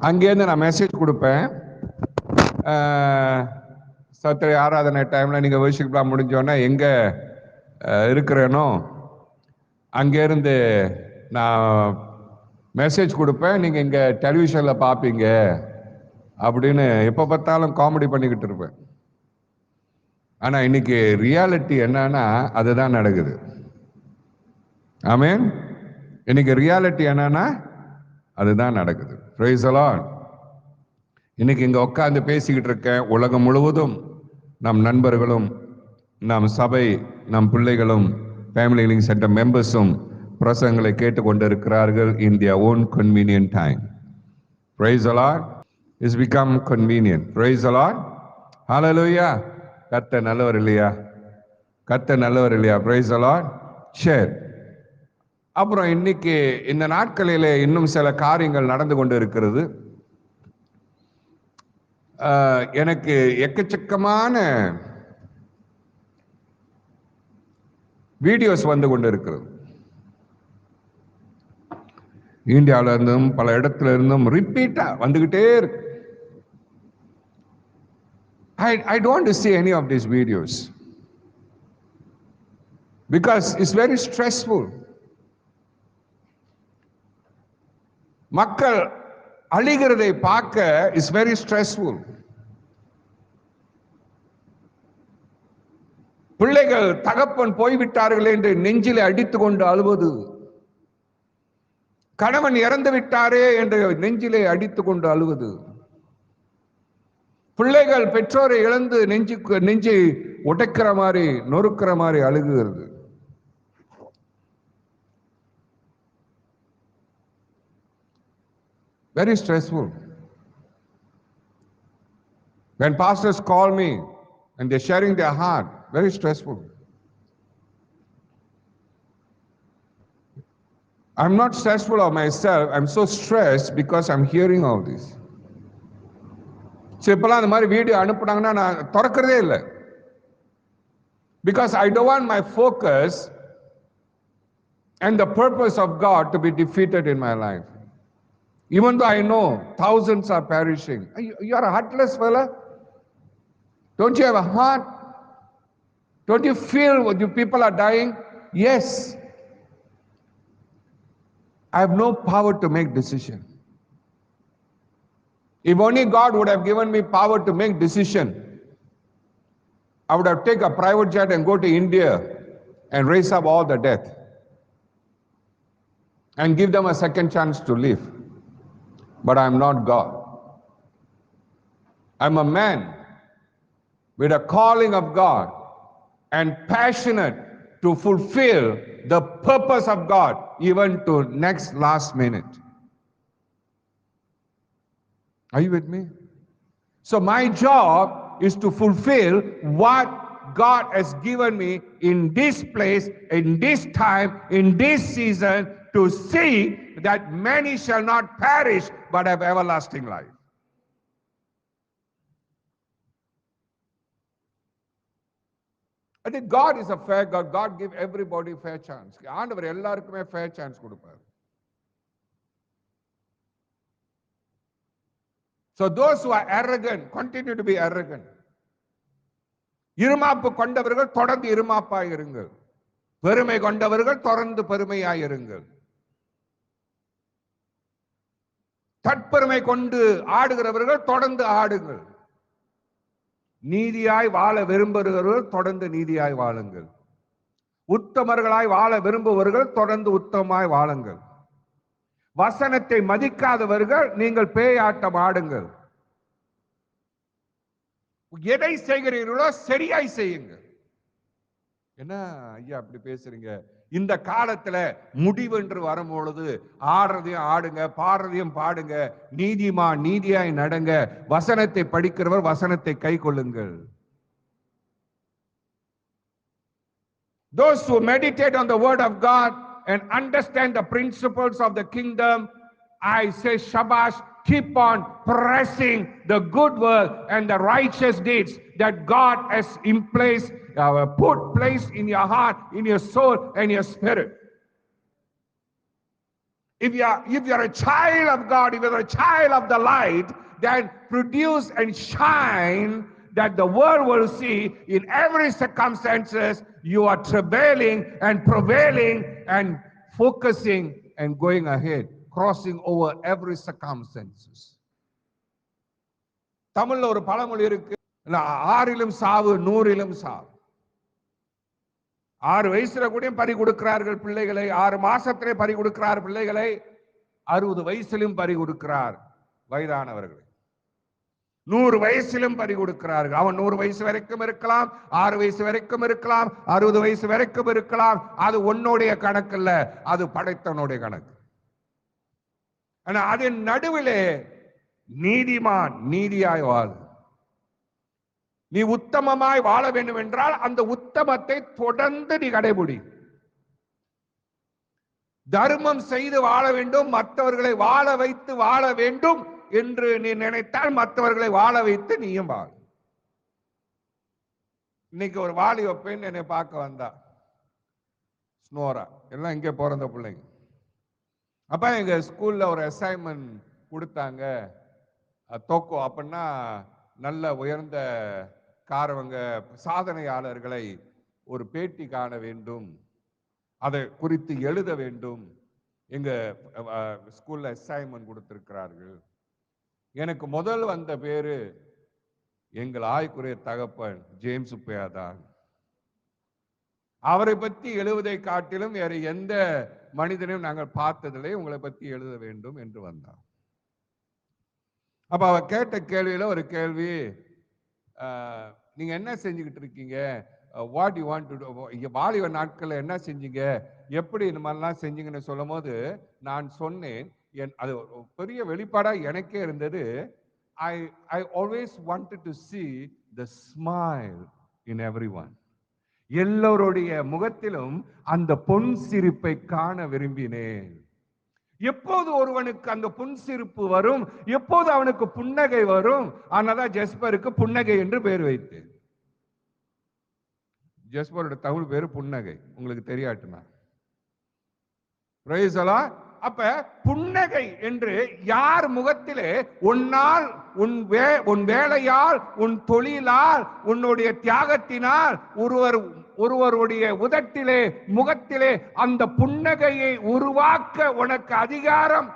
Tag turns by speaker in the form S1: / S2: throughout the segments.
S1: அங்கேருந்து நான் மெசேஜ் கொடுப்பேன். சத்திர ஆராதனை டைமில் நீங்கள் வர்ஷிப்லாம் முடிஞ்சோன்னா எங்கே இருக்கிறேனோ அங்கேருந்து நான் மெசேஜ் கொடுப்பேன். நீங்கள் இங்கே டெலிவிஷனில் பார்ப்பீங்க அப்படின்னு எப்போ பார்த்தாலும் காமெடி பண்ணிக்கிட்டு இருப்பேன். ஆனால் இன்னைக்கு ரியாலிட்டி என்னன்னா அதுதான் நடக்குது. ஆமென். இன்னைக்கு ரியாலிட்டி என்னன்னா அதுதான் நடக்குது. Price the Lord. இன்னைக்கு இங்க உட்கார்ந்து பேசிக்கிட்டு இருக்கேன். உலகம் முழுவதும் நம் நண்பர்களும் நம் சபை நம் பிள்ளைகளும் ஃபேமிலி லிவிங் சென்டர் மெம்பர்ஸும் பிரசங்களை கேட்டுக்கொண்டிருக்கிறார்கள். In their own convenient time. Praise the lord. It's become convenient. Praise the lord. Hallelujah. கர்த்தர் நல்லவர் இல்லையா? கர்த்தர் நல்லவர் இல்லையா? Praise the lord. சரி. அப்புறம் இன்னைக்கு இந்த நாட்களிலே இன்னும் சில காரியங்கள் நடந்து கொண்டு இருக்கிறது. எனக்கு எக்கச்சக்கமான வீடியோஸ் வந்து கொண்டு இருக்கிறது. இந்தியாவில இருந்தும் பல இடத்துல இருந்தும் ரிப்பீட்டா வந்துகிட்டே இருக்கு. I don't want to see any of these videos because it's very stressful. மக்கள் அழிகிறதை பார்க்க இஸ் வெரி ஸ்ட்ரெஸ்ஃபுல். பிள்ளைகள் தகப்பன் போய்விட்டார்கள் என்று நெஞ்சிலே அடித்துக் கொண்டு அழுவது, கணவன் இறந்து விட்டாரே என்று நெஞ்சிலே அடித்துக் கொண்டு அழுவது, பிள்ளைகள் பெற்றோரை இழந்து நெஞ்சை உடைக்கிற மாதிரி நொறுக்கிற மாதிரி அழுகுகிறது. Very stressful. When pastors call me and they're sharing their heart, very stressful. I'm not stressful of myself. I'm so stressed because I'm hearing all this. So இப்பெல்லாம் அந்த மாதிரி வீடியோ அனுப்புனாங்கன்னா நான் திறக்கிறதே இல்லை. Because I don't want my focus and the purpose of God to be defeated in my life. Even though I know thousands are perishing. You are a heartless fella. Don't you have a heart? Don't you feel what you people are dying? Yes. I have no power to make decision. If only God would have given me power to make decision, I would have taken a private jet and go to India and raise up all the dead and give them a second chance to live. But I'm not God. I'm a man with a calling of God and passionate to fulfill the purpose of God even to next last minute. Are you with me? So my job is to fulfill what God has given me in this place, in this time, in this season, to see that many shall not perish but have everlasting life. I think God is a fair God. God give everybody fair chance. ஆண்டவர் எல்லாருக்குமே fair chance கொடுப்பார். So those who are arrogant continue to be arrogant. இருமாப்பு கொண்டவர்கள் தொடர்ந்து இருமாப்பாய் இருங்கள். பெருமை கொண்டவர்கள் தொடர்ந்து பெருமையாய் இருங்கள். தற்பெருமை கொண்டு ஆடுகிறவர்கள் தொடர்ந்து ஆடுங்கள். நீதியாய் வாழ விரும்புகிறவர்கள் தொடர்ந்து நீதியாய் வாழுங்கள். உத்தமர்களாய் வாழ விரும்புபவர்கள் தொடர்ந்து உத்தமமாய் வாழுங்கள். வசனத்தை மதிக்காதவர்கள் நீங்கள் பேயாட்டம் ஆடுங்கள். எதை செய்கிறீர்களோ சரியாய் செய்யுங்கள். என்ன ஐயா அப்படி பேசுறீங்க? இந்த காலத்துல முடிவு என்று வரும்பொழுது ஆடுறதையும் ஆடுங்க, பாடுறதையும் பாடுங்க, நீதியாய் நடங்க, வசனத்தை படிக்கிறவர் வசனத்தை கை கொள்ளுங்கள். Those who meditate on the word of God and understand the principles of the kingdom, I say shabash, keep on pressing the good work and the righteous deeds that God has put place in your heart, in your soul and your spirit. If you're a child of God, if you're a child of the light, then produce and shine that the world will see in every circumstances you are travailing and prevailing and focusing and going ahead, crossing over every circumstances. தமிழ்ல ஒரு பழமொழி இருக்கு, ஆறிலும் சாவு நூறிலும் சாவு. 6 வயசுல கூட பறி கொடுக்கிறார்கள் பிள்ளைகளை, 6 மாசத்திலே பறி கொடுக்கிறார் பிள்ளைகளை, 60 வயசிலும் பறி கொடுக்கிறார் வயதானவர்களை, 100 வயசிலும் பறி கொடுக்கிறார்கள். அவன் 100 வயசு வரைக்கும் இருக்கலாம், 6 வயசு வரைக்கும் இருக்கலாம், 60 வயசு வரைக்கும் இருக்கலாம். அது உன்னுடைய கணக்கு இல்ல, அது படைத்தவனுடைய கணக்கு. ஆனா அதன் நடுவிலே நீதிமான் நீதியாய் வாழ். நீ உத்தமமாய் வாழ வேண்டும் என்றால் அந்த உத்தமத்தை தொடர்ந்து நீ கடைபிடி. தர்மம் செய்து வாழ வேண்டும், மற்றவர்களை வாழ வைத்து வாழ வேண்டும் என்று நீ நினைத்தால் மற்றவர்களை வாழ வைத்து நீயும் வாழ. இன்னைக்கு ஒரு வாலிப பெண் என்னை பார்க்க வந்தா, ஸ்னோரா, எல்லாம் இங்கே பிறந்த பிள்ளைங்க. அப்ப எங்க ஸ்கூல்ல ஒரு அசைன்மெண்ட் கொடுத்தாங்க, தோக்கோ அப்படின்னா நல்ல உயர்ந்த காரவங்க சாதனையாளர்களை ஒரு பேட்டி காண வேண்டும், அதை குறித்து எழுத வேண்டும். எங்க ஸ்கூல்ல அசைன்மெண்ட் கொடுத்திருக்கிறார்கள். எனக்கு முதல் வந்த பேரு எங்கள் ஆய்க்குரிய தகப்பன் ஜேம்ஸ் உப்பையா தான். அவரை பற்றி எழுவதை காட்டிலும் வேற எந்த மனிதனையும் நாங்கள் பார்த்ததில்லை, உங்களை பற்றி எழுத வேண்டும் என்று வந்தார். அப்ப அவ கேட்ட கேள்வியில ஒரு கேள்வி, நீங்க என்ன செஞ்சுக்கிட்டு இருக்கீங்க, what you want to to, வாலிப நாட்கள்ல என்ன செஞ்சீங்க, எப்படி இந்த மாதிரிலாம் செஞ்சீங்கன்னு சொல்லும் போது நான் சொன்னேன், அது பெரிய வெளிப்பாடா எனக்கே இருந்தது. I always wanted to see the smile in everyone. எல்லோருடைய முகத்திலும் அந்த பொன் சிரிப்பை காண விரும்பினேன். எப்போது ஒருவனுக்கு அந்த புன்சிரிப்பு வரும், எப்போது அவனுக்கு புன்னகை வரும். ஆனாதான் ஜெஸ்பருக்கு புன்னகை என்று பெயர் வைத்தேன். ஜெஸ்பரோட தமிழ் பேரு புன்னகை, உங்களுக்கு தெரியாட்டுமா? Price the Lord. அப்ப புன்னகை என்று யார் முகத்திலே உன்னால், உன் வேலையால், உன் தொழிலால், உன்னுடைய தியாகத்தினால் ஒருவருடைய உதட்டிலே முகத்திலே அந்த புன்னகையை உருவாக்க உனக்கு அதிகாரம்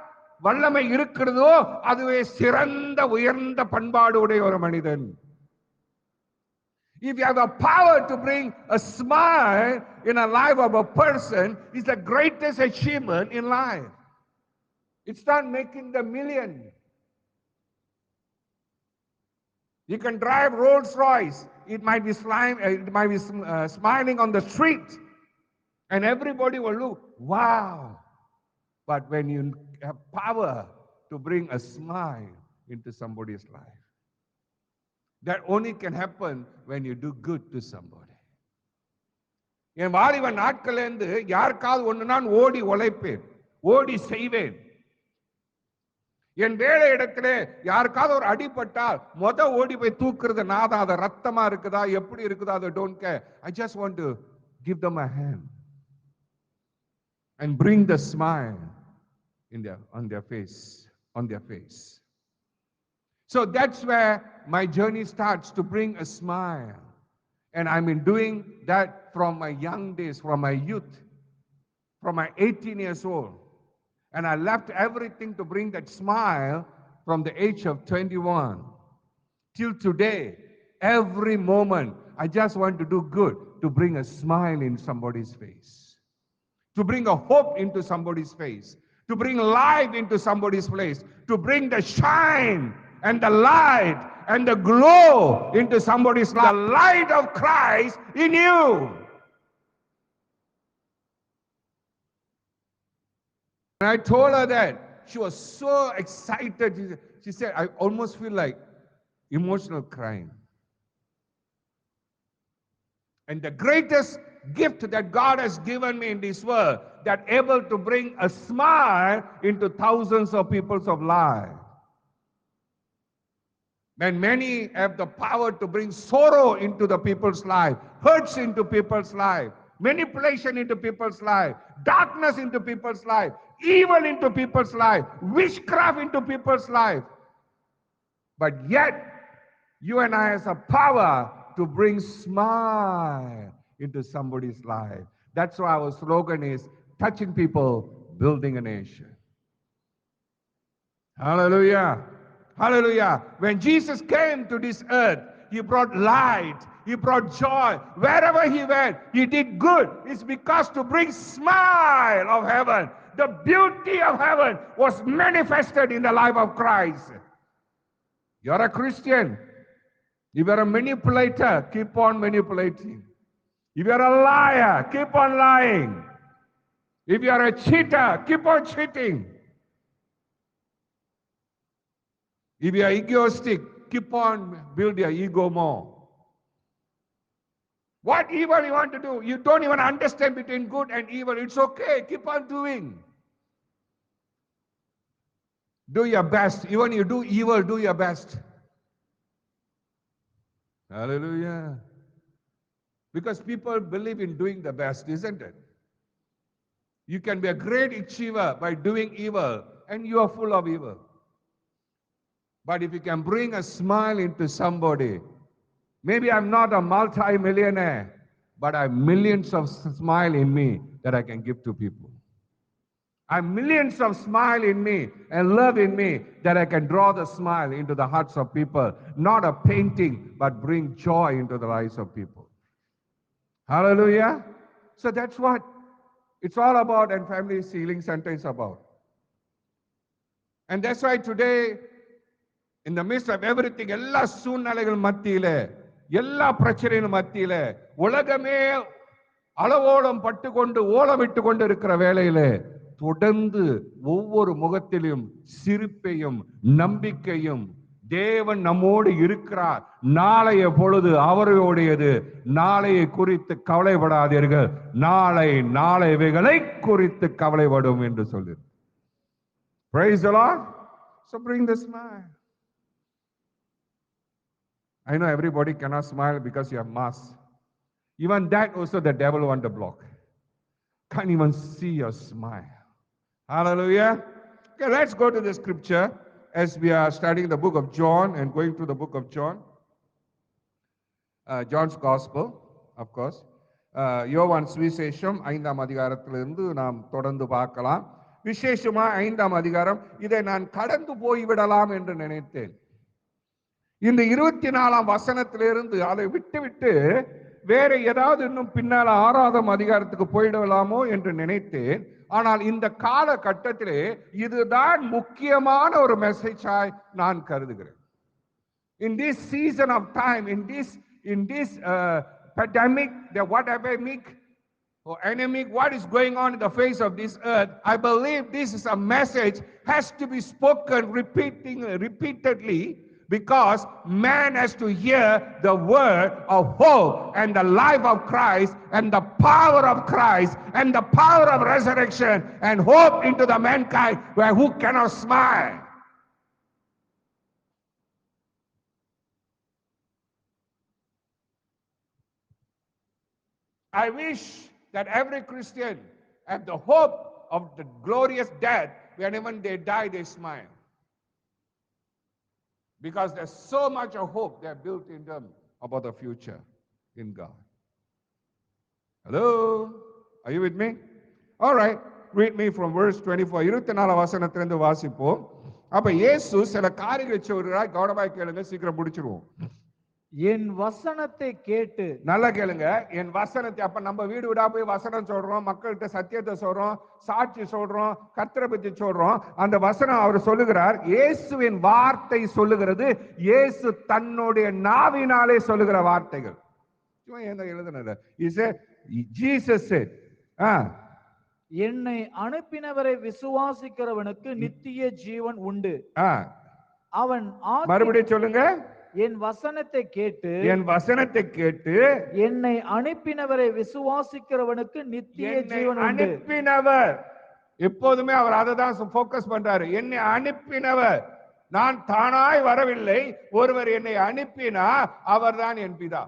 S1: வல்லமை இருக்கிறதோ அதுவே சிறந்த உயர்ந்த பண்பாடு உடைய ஒரு மனிதன். If you have the power to bring a smile in a life of a person, it's the greatest achievement in life. It's not making the million. You can drive Rolls Royce. It might be smiling on the street, and everybody will look, wow. But when you have power to bring a smile into somebody's life, that only can happen when you do good to somebody. என் வாலிப நாட்கள் இருந்து யாருக்காவது ஒன்று நான் ஓடி உழைப்பேன், ஓடி செய்வேன். என் வேலை இடத்திலே யாருக்காவது ஒரு அடிபட்டால் ஓடி போய் தூக்குறது நான் தான். அது ரத்தமா இருக்குதா எப்படி இருக்குதா அதை don't care. I just want to give them a hand and bring the smile on their face. So that's where my journey starts, to bring a smile. And I've been doing that from my young days, from my youth, from my 18 years old. And I left everything to bring that smile from the age of 21 till today. Every moment, I just want to do good, to bring a smile in somebody's face, to bring a hope into somebody's face, to bring life into somebody's place, to bring the shine and the light and the glow into somebody's life. The light of Christ in you. And I told her that. She was so excited. She said, I almost feel like emotional crying. And the greatest gift that God has given me in this world, that able to bring a smile into thousands of people's of life. When many have the power to bring sorrow into the people's life, hurts into people's life, manipulation into people's life, darkness into people's life, evil into people's life, witchcraft into people's life. But yet, you and I has a power to bring smile into somebody's life. That's why our slogan is touching people, building a nation. Hallelujah. Hallelujah. When Jesus came to this earth, he brought light, he brought joy. Wherever he went, he did good. It's because to bring smile of heaven. The beauty of heaven was manifested in the life of Christ. You're a Christian. If you're a manipulator, keep on manipulating. If you're a liar, keep on lying. If you're a cheater, keep on cheating. If you're egoistic, keep on build your ego more. What evil you want to do, you don't even understand between good and evil. It's okay, keep on doing. Do your best. Even you do evil, do your best. Hallelujah. Because people believe in doing the best, isn't it? You can be a great achiever by doing evil, and you are full of evil. But if you can bring a smile into somebody, maybe I'm not a multi-millionaire, but I have millions of smile in me that I can give to people. I have millions of smile in me and love in me that I can draw the smile into the hearts of people. Not a painting, but bring joy into the lives of people. Hallelujah. So that's what it's all about, and Family Healing Center is about. And that's why today, in the midst of everything, எல்லா சூழ்நிலைகள் மத்தியில, எல்லா பிரச்சனைகள் மத்தியில, உலகமே அளவோலம் பட்டுக்கொண்டு ஓலமிட்டு கொண்டு இருக்கிற வேளையிலே, தொடர்ந்து ஒவ்வொரு முகத்திலும் சிரிப்பையும் நம்பிக்கையும், தேவன் நம்மோடு இருக்கிறார், நாளைய பொழுது அவருடையது, நாளையை குறித்து கவலைப்படாதீர்கள், நாளைவைகளை குறித்து கவலைப்படும் என்று சொல்லு. Praise the Lord. So bring the smile. I know everybody cannot smile because you have masks. Even that also the devil want to block. Can't even see your smile. Hallelujah. Okay, let's go to the scripture as we are studying the book of John and going through the book of John. John's Gospel, of course. யோவான் சுவிசேஷம் 5ஆம் அதிகாரத்திலிருந்து நாம் தொடர்ந்து பார்க்கலாம். விசேஷமா 5ஆம் அதிகாரம், இதை நான் கடந்து போய்விடலாம் என்று நினைத்தேன். இந்த 24ஆம் வசனத்திலிருந்து அதை விட்டு வேற ஏதாவது இன்னும் பின்னால 6ஆம் அதிகாரத்துக்கு போயிடலாமோ என்று நினைத்தேன். ஆனால் இந்த காலகட்டத்திலே இதுதான் முக்கியமான ஒரு மெசேஜாய் நான் கருதுகிறேன். In this season of time, in this pandemic, what epidemic or endemic, what is going on in the face of this earth, I believe this is a message has to be spoken repeatedly, because man has to hear the word of hope and the life of Christ and the power of Christ and the power of resurrection and hope into the mankind who cannot smile. I wish that every Christian have the hope of the glorious death, whenever they die, they smile. Because there's so much of hope that built in them about the future in God. Hello? Are you with me? All right. Read me from verse 24. 24 வசனத்திலிருந்து வாசிப்போம். அப்ப இயேசு சில காரியங்களை சொல்கிறார். கவனமாய் கேளுங்க, சீக்கிரம் முடிச்சிருவோம்.
S2: என் வசனத்தை கேட்டு,
S1: நல்லா கேளுங்க, என் வசனத்தை. அப்ப நம்ம வீடு வீடா போய் வசனம் சொல்றோம், மக்கள்கிட்ட சத்தியத்தை சொல்றோம், சாட்சி சொல்றோம், கர்த்தரை பத்தி சொல்றோம். அந்த வசனம் அவர் சொல்லுகிறார், இயேசுவின் வார்த்தை சொல்லுகிறது, இயேசு தன்னுடைய நாவினாலே சொல்லுகிற வார்த்தைகள். எழுதுனது Jesus said,
S2: என்னை அனுப்பினவரை விசுவாசிக்கிறவனுக்கு நித்திய ஜீவன் உண்டு. அவன்
S1: மறுபடியும் சொல்லுங்க.
S2: என் வசனத்தை கேட்டு, என்னை அனுப்பினவரை விசுவாசிக்கிறவனுக்கு நித்திய ஜீவன் உண்டு.
S1: அனுப்பினவர், எப்போதுமே அவர் அதை தான் ஃபோக்கஸ் பண்றாரு. என்னை அனுப்பினவர், நான் தானாய் வரவில்லை, ஒருவர் என்னை அனுப்பினா அவர்தான் என் பிதா.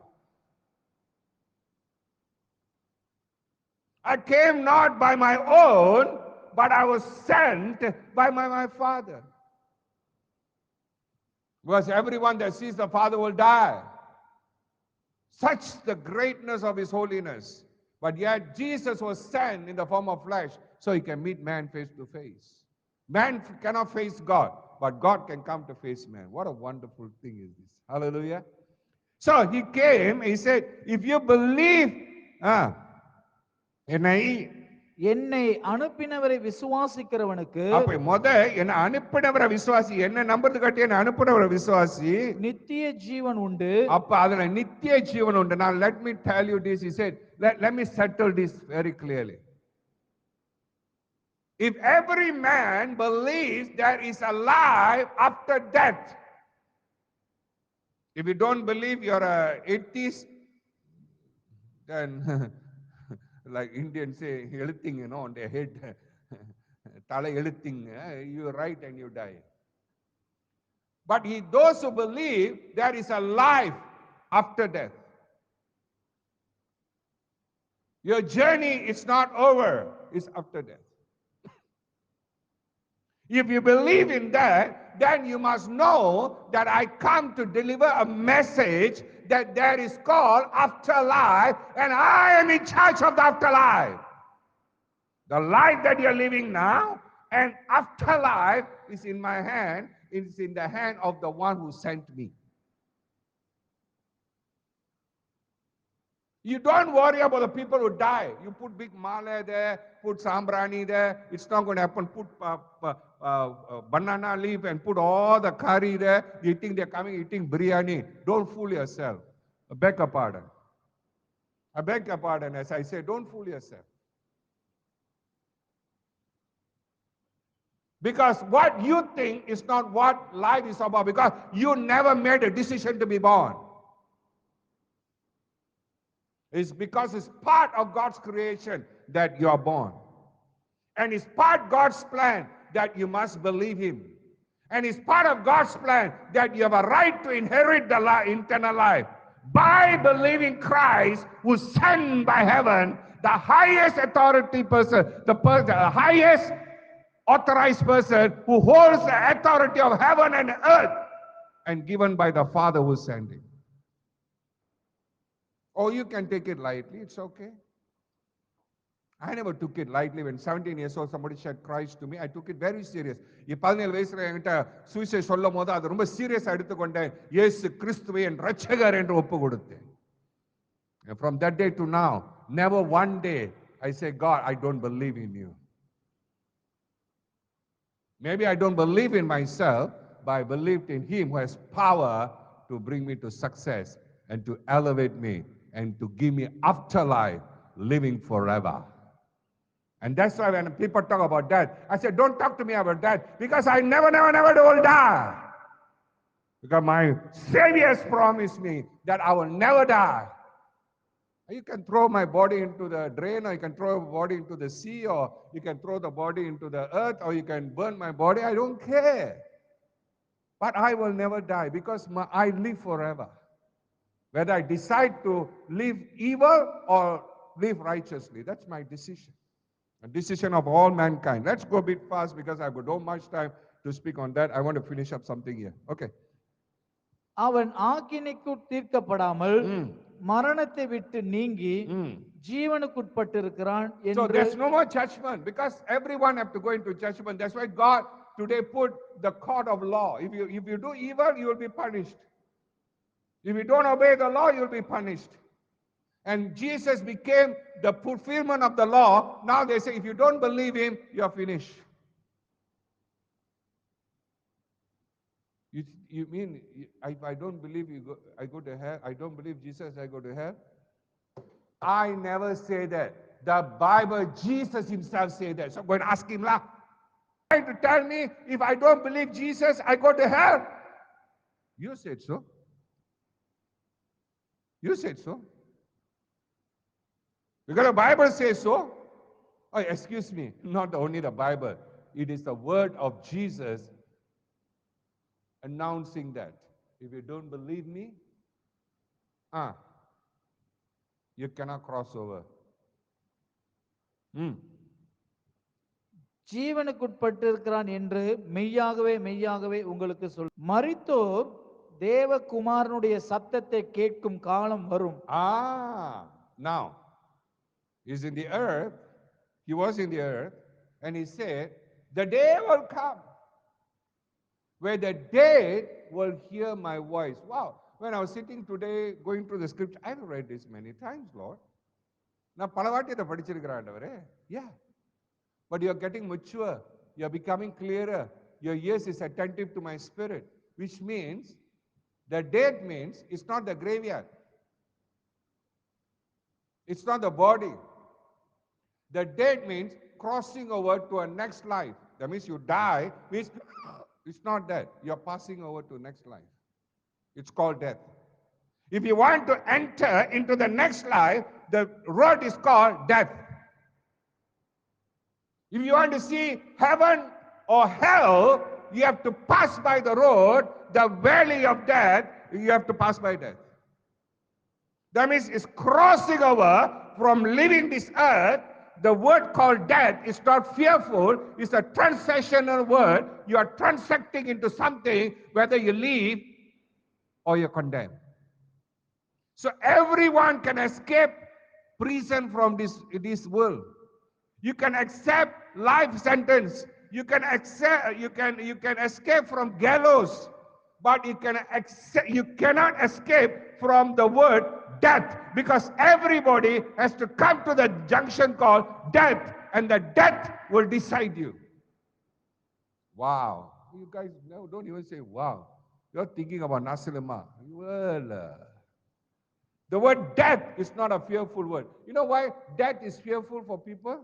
S1: I came not by my own, but I was sent by my Father. Because everyone that sees the Father will die. Such the greatness of His holiness. But yet Jesus was sent in the form of flesh so He can meet man face to face. Man cannot face God, but God can come to face man. What a wonderful thing is this. Hallelujah. So He came, He said, if you believe, என்னை
S2: என்னை அனுப்பினவரை விசுவாசிக்கிறவனுக்கு
S1: அப்ப என்ன அனுப்பினவரை விசுவாசி, என்ன நம்புறது கட்டி என்ன அனுப்பினவரை விசுவாசி
S2: நித்திய ஜீவன் உண்டு.
S1: அப்ப அதுல நித்திய ஜீவன் உண்டு. Now let me tell you this. He said, let me settle this very clearly. If every man believes there is a life after death, if you don't believe you're a atheist, then like Indians say, எழுத்திங், on their head, தலை எழுத்திங், you write and you die. But those who believe there is a life after death, your journey is not over, it's after death. If you believe in that, then you must know that I come to deliver a message that there is called afterlife, and I am in charge of the afterlife. The life that you're living now and afterlife is in my hand, it's in the hand of the one who sent me. You don't worry about the people who die. You put big mala there, put sambrani there. It's not going to happen. Put banana leaf and put all the curry there. You think they're coming eating biryani. Don't fool yourself. I beg your pardon. I beg your pardon. As I say, don't fool yourself. Because what you think is not what life is about. Because you never made a decision to be born. It's because it's part of God's creation that you are born. And it's part of God's plan that you must believe Him. And it's part of God's plan that you have a right to inherit the eternal life by believing Christ, who's sent by heaven, the highest authority person, the highest authorized person who holds the authority of heaven and earth, and given by the Father who sent Him. Or you can take it lightly, it's okay. I never took it lightly. When 17 years old, somebody said Christ to me, I took it very serious. 17 வயசுல என்கிட்ட சுவிசேஷம் சொல்லும் போது அது ரொம்ப சீரியஸா எடுத்துக்கொண்டேன். இயேசு கிறிஸ்துவை என் இரட்சகர் என்று ஒப்பு கொடுத்தேன். And from that day to now, never one day I say, God, I don't believe in you. Maybe I don't believe in myself, but I believed in Him who has power to bring me to success and to elevate me and to give me afterlife, living forever. And that's why when people talk about death, I say, don't talk to me about death, because I never will die. Because my Savior has promised me that I will never die. You can throw my body into the drain, or you can throw my body into the sea, or you can throw the body into the earth, or you can burn my body. I don't care. But I will never die, because I live forever. Whether I decide to live evil or live righteously, that's my decision. A decision of all mankind. Let's go a bit fast because I've got so much time to speak on that. I want to finish up something here. Okay.
S2: அவன் ஆக்கினைக்கு தீர்க்கப்படாமல் மரணத்தை விட்டு நீங்கி ஜீவனுக்குட்பட்டிருக்கிறான் என்று.
S1: So there's no more judgment, because everyone have to go into judgment. That's why God today put the court of law. If you do evil, you will be punished. If you don't obey the law, you will be punished. And Jesus became the fulfillment of the law. Now they say, if you don't believe Him, you are finished. You mean, if I don't believe I go to hell, I don't believe Jesus, I go to hell? I never say that. The Bible, Jesus Himself said that. So go and ask Him, trying to tell me, if I don't believe Jesus, I go to hell? You said so. You said so. Because the Bible says so. Oh, excuse me, not only the Bible. It is the word of Jesus announcing that. If you don't believe me, you cannot cross over.
S2: ஜீவனுக்குட்பட்டிருக்கிறான் என்று மெய்யாகவே மெய்யாகவே உங்களுக்கு மரித்தோர் தேவகுமாரனுடைய சத்தத்தை கேட்கும் காலம் வரும்.
S1: Now, he's in the earth, he was in the earth, and he said, the day will come where the dead will hear my voice. Wow. When I was sitting today going through the scripture, I've read this many times, Lord. நான் பல வாட்டி இதை படிச்சிருக்கிறேன் ஆண்டவரே. Yeah. But you're getting mature. You're becoming clearer. Your ears is attentive to my spirit. Which means, the dead means, it's not the graveyard. It's not the body. The dead means crossing over to a next life. That means you die, means it's not that. You're passing over to next life. It's called death. If you want to enter into the next life, the road is called death. If you want to see heaven or hell, you have to pass by the road, the valley of death, you have to pass by death. That means it's crossing over from living this earth. The word called death is not fearful, it's a transactional word. You are transacting into something, whether you live or you're condemned. So everyone can escape prison from this world. You can accept life sentence. You can escape from gallows, but you cannot escape from the word death, because everybody has to come to the junction called death, and the death will decide you. Wow. You guys don't even say wow. You're thinking about Nasilima. Well, the word death is not a fearful word. You know why death is fearful for people?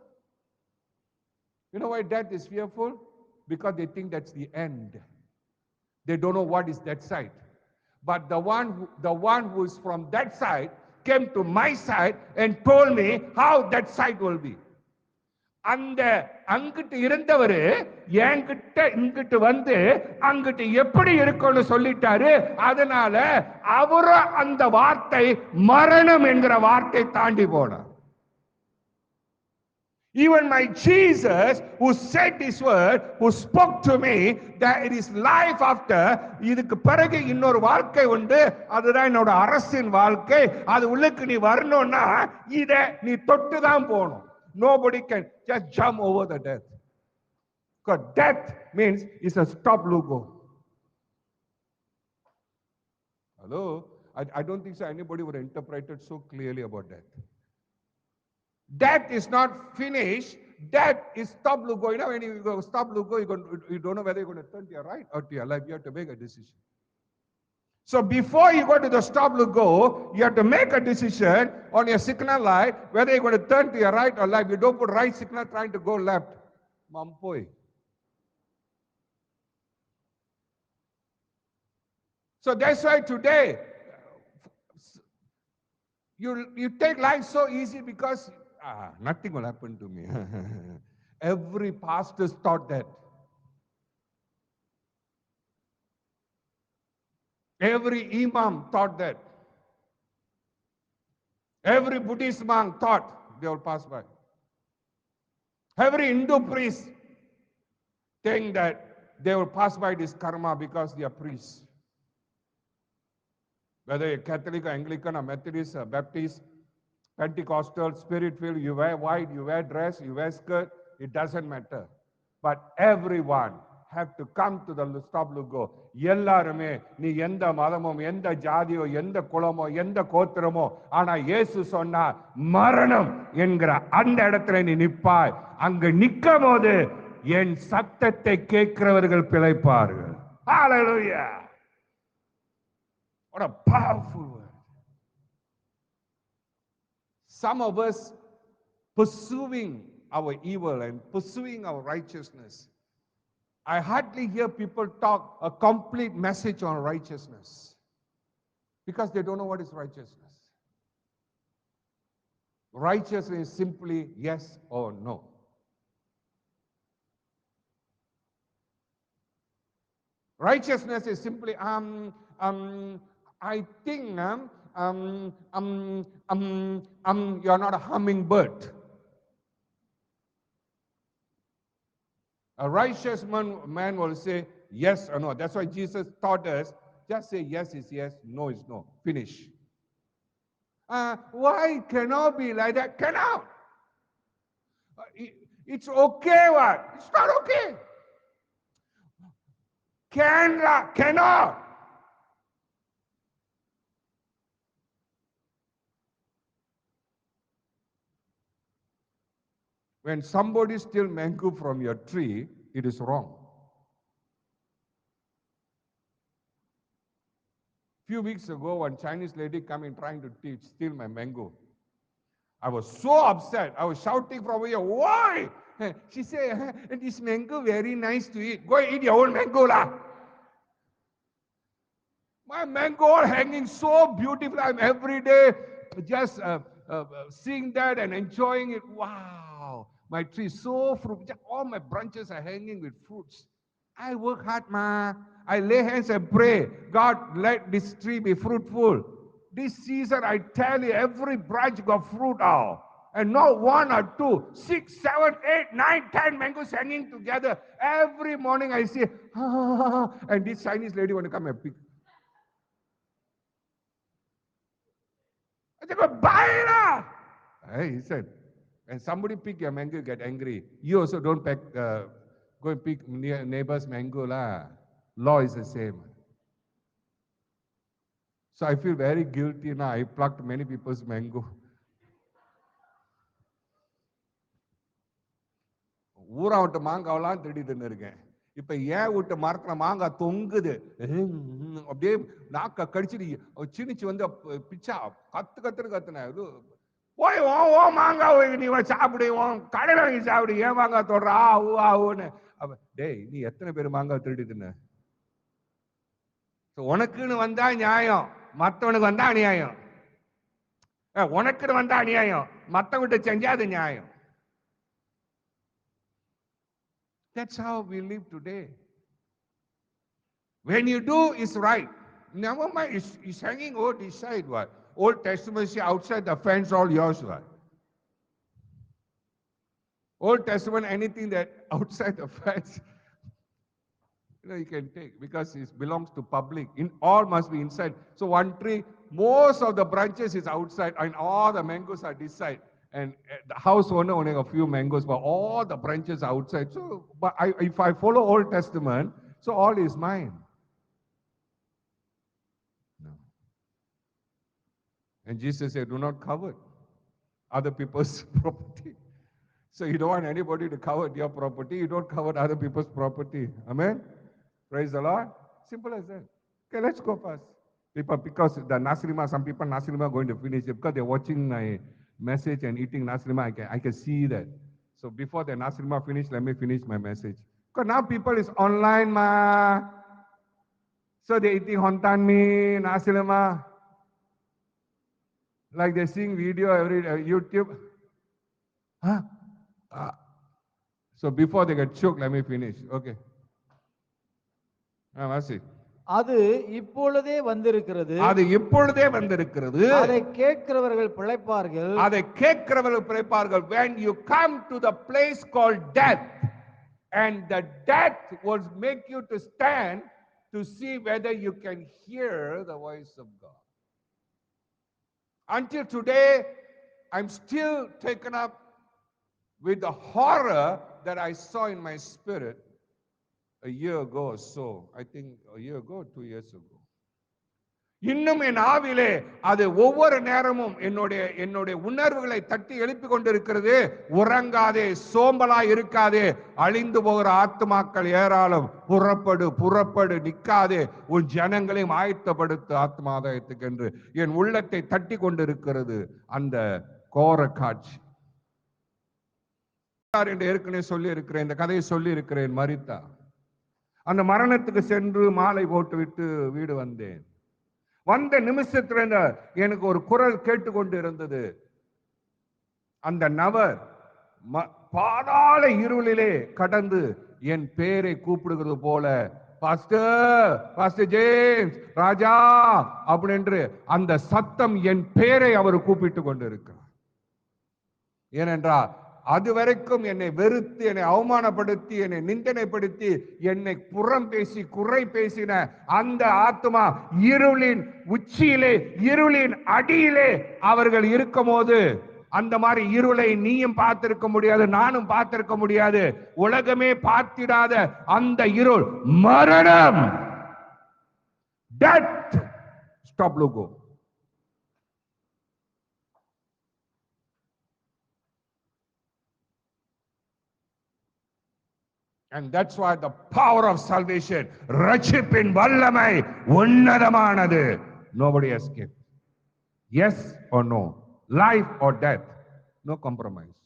S1: You know why death is fearful? Because they think that's the end. They don't know what is that side. But the one who is from that side came to my side and told me how that side will be. அந்த அங்கிட்டு இருந்தவரு என்கிட்ட இங்கிட்டு வந்து அங்கிட்டு எப்படி இருக்கும்னு சொல்லிட்டாரு. அதனால அவரும் அந்த வார்த்தை மரணம் என்கிற வார்த்தை தாண்டி போனார். Even my Jesus, who said this word, who spoke to me that it is life after, இதுக்கு பிறகு இன்னொரு வாழ்க்கை உண்டு, அதுதான் என்னோட அரசின் வாழ்க்கை, அது உள்ளுக்கு நீ வரணும்னா இத நீ தொட்டு தான் போகணும். Nobody can just jump over the death. Because death means it's a stop logo. Hello? I don't think so anybody would interpret it so clearly about death. Death is not finished. Death is stop logo. You know, when you go stop logo, you don't know whether you're going to turn to your right or to your left. You have to make a decision. So before you go to the stop logo, you have to make a decision on your signal light whether you're going to turn to your right or left. You don't put right signal trying to go left. Mampoi. So that's why today you take life so easy because nothing will happen to me. Every pastor taught that. Every imam thought that. Every Buddhist monk thought they will pass by. Every Hindu priest think that they will pass by this karma because they are priests. Whether you're Catholic or Anglican or Methodist or Baptist, Pentecostal, Spirit-filled, you wear white, you wear dress, you wear skirt, it doesn't matter. But everyone have to come to the stop logo. எல்லாருமே நீ எந்த மதமோ எந்த ஜாதியோ எந்த குலமோ எந்த கோத்திரமோ, ஆனா இயேசு சொன்னார் மரணம் என்கிற அந்த இடத்துல நீ நிப்பாய். அங்க நிக்கும் போது என் சத்தத்தை கேட்கிறவர்கள் பிழைப்பார்கள். Hallelujah. What a powerful word. Some of us pursuing our evil and pursuing our righteousness. I hardly hear people talk a complete message on righteousness because they don't know what is righteousness. Righteousness is simply yes or no. Righteousness is simply I think you're not a hummingbird. A righteous man will say yes or no. That's why Jesus taught us, just say yes is yes, no is no. Finish. Why it cannot be like that? Cannot. It's okay, what? It's not okay. Cannot. When somebody steals mango from your tree, it is wrong. Few weeks ago, one Chinese lady came in trying to steal my mango. I was so upset. I was shouting from here, why? She said, this mango very nice to eat. Go eat your own mango lah. My mango are hanging so beautiful. I'm every day just seeing that and enjoying it. Wow. My tree is so fruit. All my branches are hanging with fruits. I work hard, ma. I lay hands and pray. God, let this tree be fruitful. This season, I tell you, every branch got fruit out. And not one or two, 6, 7, 8, 9, 10 mangoes hanging together. Every morning I see, and this Chinese lady want to come and pick. I said, buy lah. He said, and somebody pick your mango, get angry. You also don't go and pick neighbor's mango lah. Law is the same. So I feel very guilty now. I plucked many people's mango. ஊரா விட்டு மாங்காவெல்லாம் திருடிட்டு இருக்கேன். இப்ப ஏன் விட்டு மரத்துல மாங்காய் தொங்குது, அப்படியே நாக்க கடிச்சிட்டு சினிச்சு வந்து பிச்சா கத்துன போய் ஓ மாங்காய் நீ சாப்பிடு, கடையில வாங்கி சாப்பிடு, ஏன் மாங்காய் தொடுற ஆவுன்னு. டேய், நீ எத்தனை பேர் மாங்காய் திருடிட்டுன்னு? உனக்குன்னு வந்தா நியாயம், மற்றவனுக்கு வந்தா அநியாயம். உனக்குன்னு வந்தா அநியாயம், மற்றவங்கிட்ட செஞ்சா அது நியாயம். That's how we live today. When you do, it's right. Never mind, it's hanging over this side. What? Old Testament say outside the fence, all yours. What? Old Testament, anything that outside the fence, you can take because it belongs to public. All must be inside. So one tree, most of the branches is outside, and all the mangoes are this side. And the house owner only a few mangoes, but all the branches are outside. So, but if I follow Old Testament, so all is mine. No. And Jesus said, do not covet other people's property. So you don't want anybody to covet your property. You don't covet other people's property. Amen? Praise the Lord. Simple as that. Okay, let's go first. Because the Nasrima, some people Nasrima are going to finish it because they're watching my message and eating Nasrima. I can see that. So before the Nasrima finish, let me finish my message. Because now people is online, ma. So they're eating hontan mee, Nasrima. Like they're seeing video every YouTube. Huh? So before they get choked, let me finish. Okay. That's it.
S2: அது இப்பொழுதே வந்திருக்கிறது.
S1: அது இப்பொழுதே வந்திருக்கிறது.
S2: அதை கேட்கிறவர்கள் பிழைப்பார்கள்.
S1: அதை கேட்கிறவர்கள் பிழைப்பார்கள். When you come to the place called death, and the death will make you to stand to see whether you can hear the voice of God. Until today, I'm still taken up with the horror that I saw in my spirit a year ago or so. I think a year ago, 2 years ago. இன்னும் என் ஆவிலே அது ஒவ்வொரு நேரமும் என்னுடைய உணர்வுகளை தட்டி எழுப்பி கொண்டிருக்கிறது. உறங்காதே, சோம்பலா இருக்காதே, அழிந்து போகிற ஆத்மாக்கள் ஏராளம், புறப்படு நிக்காதே, உன் ஜனங்களையும் ஆயத்தப்படுத்த ஆத்மாதாயத்துக்கு என்று என் உள்ளத்தை தட்டி கொண்டிருக்கிறது அந்த கோர காட்சி. என்று ஏற்கனவே சொல்லி இருக்கிறேன், இந்த கதையை சொல்லி இருக்கிறேன். மரித்தா அந்த மரணத்துக்கு சென்று மாலை போட்டு விட்டு வீடு வந்தேன். வந்த நிமிஷத்துல எனக்கு ஒரு குரல் கேட்டுக்கொண்டு இருந்தது. அந்த நபர் பாதாள இருளிலே கடந்து என் பேரை கூப்பிடுகிறது போல, பாஸ்டர் ஜேம்ஸ் ராஜா அப்படின்னு அந்த சத்தம் என் பேரை அவர் கூப்பிட்டு கொண்டு இருக்கிறார். ஏனென்றால் அது வரைக்கும் என்னை வெறுத்து, என்னை அவமானப்படுத்தி, என்னை நிந்தனைப்படுத்தி, என்னை புறம் பேசி, குறை பேசின அந்த ஆத்மா இருளின் உச்சியிலே, இருளின் அடியிலே அவர்கள் இருக்கும் போது, அந்த மாதிரி இருளை நீயும் பார்த்திருக்க முடியாது, நானும் பார்த்திருக்க முடியாது. உலகமே பார்த்திடாத அந்த இருள் மரணம், death. Stop logo. And that's why the power of salvation, ரட்சிப்பின் வல்லமை உன்னதமானது. Nobody escaped. Yes or no, life or death, no compromise.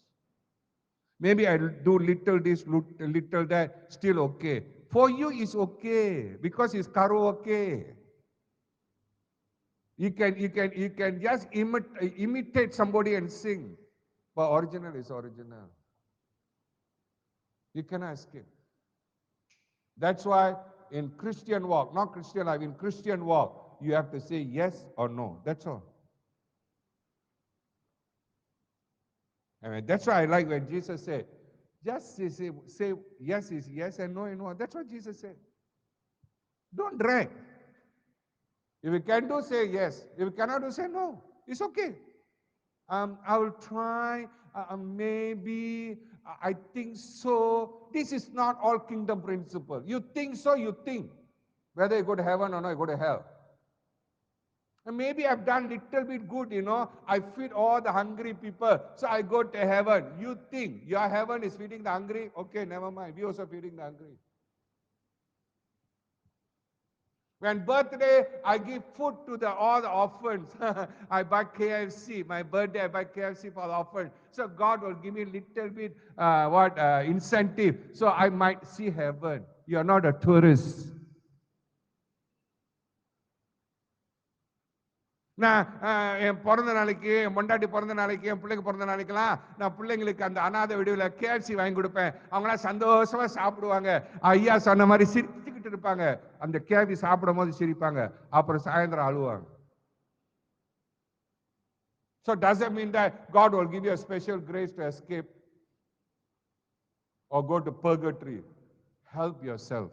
S1: Maybe I'll do little this, little that, still okay. For you is okay because it's karaoke. You can just imitate somebody and sing, but original is original. You cannot escape. That's why in Christian walk, not Christian life, in Christian walk, you have to say yes or no. That's all. I mean, that's why I like when Jesus said, just say yes is yes and no is no. That's what Jesus said. Don't drag. If you can do, say yes. If you cannot do, say no. It's okay. I will try. Maybe. I think so. This is not all kingdom principle. You think so, you think. Whether you go to heaven or not, you go to hell. And maybe I've done little bit good, I feed all the hungry people, so I go to heaven. You think your heaven is feeding the hungry? Okay, never mind. We also feeding the hungry. When birthday, I give food to all the orphans. I buy KFC. My birthday, I buy KFC for the orphans. So God will give me little bit incentive. So I might see heaven. You are not a tourist. நான் என் பிறந்த நாளைக்கு, என் பொண்டாட்டி பிறந்த நாளைக்கு, என் பிள்ளைங்க பிறந்த நாளைக்கெல்லாம் நான் பிள்ளைங்களுக்கு அந்த அநாத விடுவில் கேஎஃப்சி வாங்கி கொடுப்பேன். அவங்களாம் சந்தோஷமா சாப்பிடுவாங்க. ஐயா சொன்ன மாதிரி சிரிச்சுக்கிட்டு இருப்பாங்க. அந்த கேஎஃப்சி சாப்பிடும் போது சிரிப்பாங்க. அப்புறம் சாயந்தரம் அழுவாங்க. So does it mean that God will give you a special grace to escape or go to purgatory? Help yourself.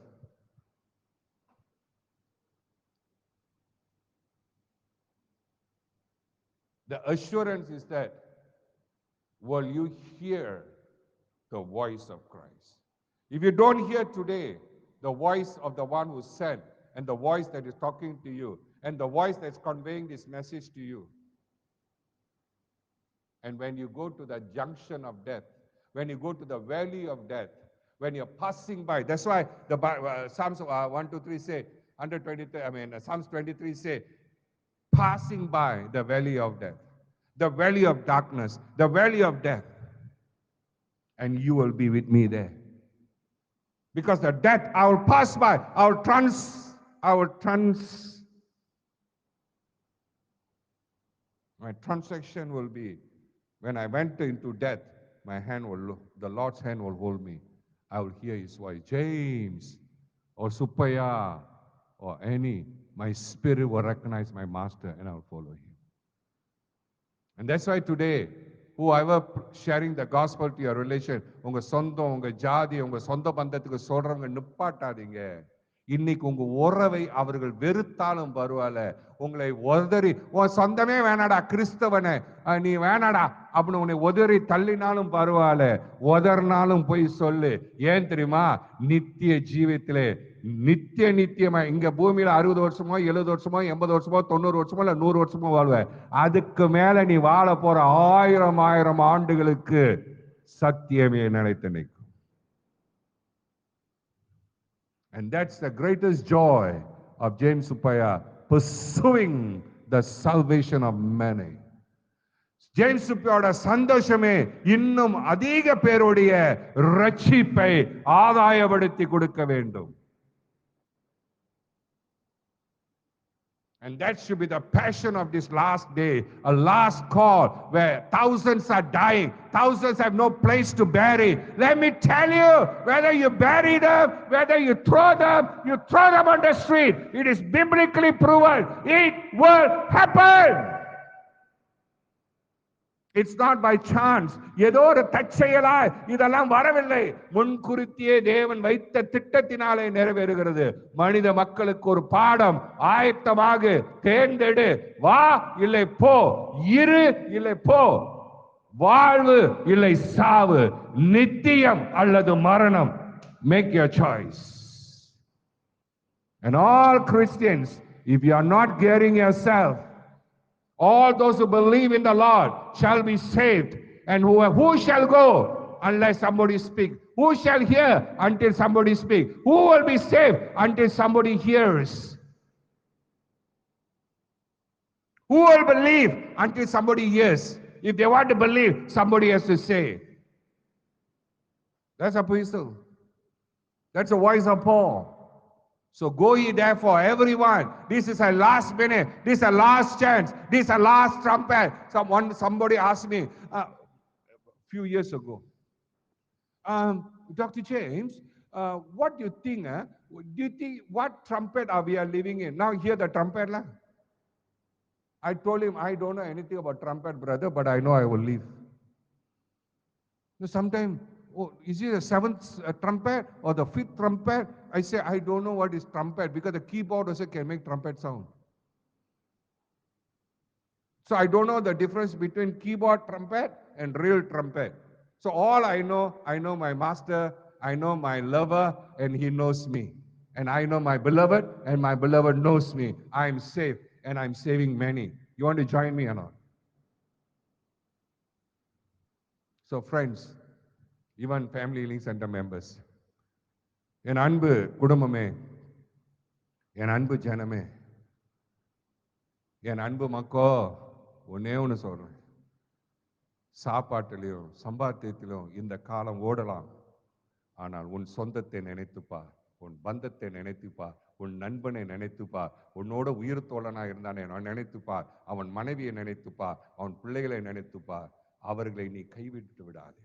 S1: The assurance is that, will you hear the voice of Christ? If you don't hear today the voice of the one who sent, and the voice that is talking to you, and the voice that's conveying this message to you, and when you go to the junction of death, when you go to the valley of death, when you're passing by, that's why the Psalms 123 say, 123, Psalms 23 say, passing by the valley of death, the valley of darkness, the valley of death, and you will be with me there. Because the death, I will pass by, my transaction will be, when I went into death, the Lord's hand will hold me. I will hear his voice, James, or Supaya, or any, my spirit will recognize my master and I will follow him. And that's why today, whoever sharing the gospel to your relation, உங்க சொந்தம், உங்க ஜாதி, உங்க சொந்த பந்தத்துக்கு சொல்றவங்க நிப்பாட்டாதீங்க. இன்னைக்கு உங்க உறவை அவர்கள் வெறுத்தாலும் பரவாயில்ல, உங்களை உதறி, உன் சொந்தமே வேணாடா கிறிஸ்தவனே, நீ வேணாடா அப்படின்னு உன்னை உதறி தள்ளினாலும் பரவாயில்ல, உதறினாலும் போய் சொல்லு. ஏன் தெரியுமா? நித்திய ஜீவியத்திலே நித்தியமா இங்க பூமியில 60 வருஷமோ 70 வருஷமோ 80 வருஷமோ 90 வருஷமோ இல்ல 100 வருஷமோ வாழ்வ. அதுக்கு மேல நீ வாழ போற 1000 ஆண்டுகளுக்கு சத்தியமே நிலைத்து நிற்கும். And that's the greatest joy of James Supaya, pursuing the salvation of many. James Supayoட சந்தோஷமே இன்னும் அதிக பேருடைய ரட்சிப்பை ஆதாயப்படுத்தி கொடுக்க வேண்டும். And that should be the passion of this last day, a last call where thousands are dying, thousands have no place to bury. Let me tell you, whether you bury them, whether you throw them on the street, it is biblically proven. It will happen. It's not by chance. ஏதோ ஒரு தற்செயலாய் இதெல்லாம் வரவில்லை. முன்குறித்தியே தேவன் வைத்த திட்டத்தினாலே நிறைவேறுகிறது. மனித மக்களுக்கு ஒரு பாடம். ஆயத்தமாக, தேர்ந்தெடு, வா இல்லை போ, இரு இல்லை போ, வாழ்வு இல்லை சாவு, நித்தியம் அல்லது மரணம். Make your choice. And all Christians, if you are not gearing yourself, all those who believe in the Lord shall be saved. And who shall go unless somebody speak? Who shall hear until somebody speak? Who will be saved until somebody hears? Who will believe until somebody hears? If they want to believe, somebody has to say. That's a epistle. That's the voice of Paul. So go ye therefore, everyone. This is a last minute. This is a last chance. This is a last trumpet. Somebody asked me a few years ago, Dr. James, what do you think? Do you think what trumpet are we are living in? Now hear the trumpet. La? I told him, I don't know anything about trumpet, brother, but I know I will leave. Sometimes, oh, is it the seventh trumpet or the fifth trumpet? I say, I don't know what is trumpet because the keyboard also can make trumpet sound. So I don't know the difference between keyboard trumpet and real trumpet. So all I know my master, I know my lover, and he knows me. And I know my beloved, and my beloved knows me. I am safe, and I'm saving many. You want to join me or not? So friends, even family healing center members, என் அன்பு குடும்பமே, என் அன்பு ஜனமே, என் அன்பு மக்கோ, ஒன்னே ஒன்று சொல்றேன். சாப்பாட்டிலையும் சம்பாத்தியத்திலும் இந்த காலம் ஓடலாம். ஆனால் உன் சொந்தத்தை நினைத்துப்பார், உன் பந்தத்தை நினைத்துப்பார், உன் நண்பனை நினைத்துப்பார், உன்னோட உயிர் தோழனா இருந்தானே நினைத்துப்பார், அவன் மனைவியை நினைத்துப்பார், அவன் பிள்ளைகளை நினைத்துப்பார். அவர்களை நீ கைவிட்டு விடாதே.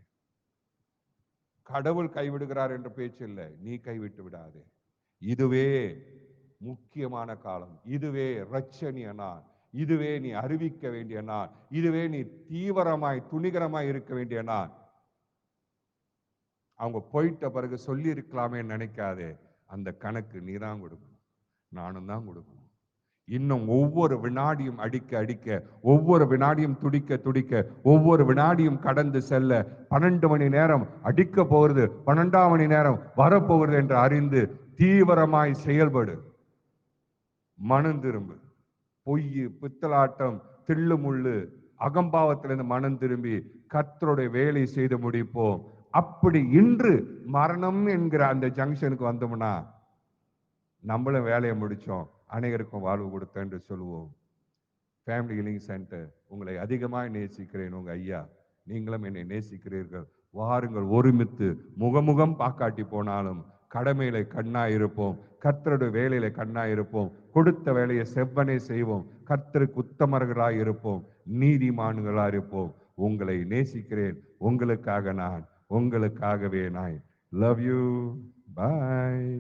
S1: கடவுள் கைவிடுகிறார் என்ற பேச்சு இல்லை, நீ கைவிட்டு விடாதே. இதுவே முக்கியமான காலம். இதுவே இரட்சணிய நாள். இதுவே நீ அறிவிக்க வேண்டிய நாள். இதுவே நீ தீவிரமாய் துணிகரமாய் இருக்க வேண்டிய நாள். அவங்க போயிட்ட பிறகு சொல்லி இருக்கலாமே நினைக்காதே. அந்த கணக்கு நீ தான் கொடுக்கணும், நானும் தான் கொடுக்கணும். இன்னும் ஒவ்வொரு வினாடியும் அடிக்க அடிக்க, ஒவ்வொரு வினாடியும் துடிக்க துடிக்க, ஒவ்வொரு வினாடியும் கடந்து செல்ல, 12 மணி நேரம் அடிக்க போகிறது, 12ஆம் மணி நேரம் வரப்போகிறது என்று அறிந்து தீவிரமாய் செயல்படு. மனம் திரும்பு. பொய், பித்தலாட்டம், தில்லு முள்ளு, அகம்பாவத்திலிருந்து மனம் திரும்பி கர்த்தருடைய வேலை செய்து முடிப்போம். அப்படி இன்று மரணம் என்கிற அந்த ஜங்ஷனுக்கு வந்தோம்னா நம்மளும் வேலையை முடிச்சோம், அனைவருக்கும் வாழ்வு கொடுத்தோம் என்று சொல்லுவோம். ஃபேமிலி ஹீலிங் சென்டர் உங்களை அதிகமாக நேசிக்கிறேன். உங்க ஐயா, நீங்களும் என்னை நேசிக்கிறீர்கள். வாருங்கள், ஒருமித்து முகமுகம் பாக்காட்டி போனாலும் கடமையில கண்ணாய் இருப்போம், கர்த்தருடைய வேலையில கண்ணாய் இருப்போம், கொடுத்த வேலையை செவ்வனே செய்வோம், கர்த்தருக்கு உத்தமர்களாய் இருப்போம், நீதிமான்களாய் இருப்போம். உங்களை நேசிக்கிறேன். உங்களுக்காக நான், உங்களுக்காகவே நான். Love you. பாய்.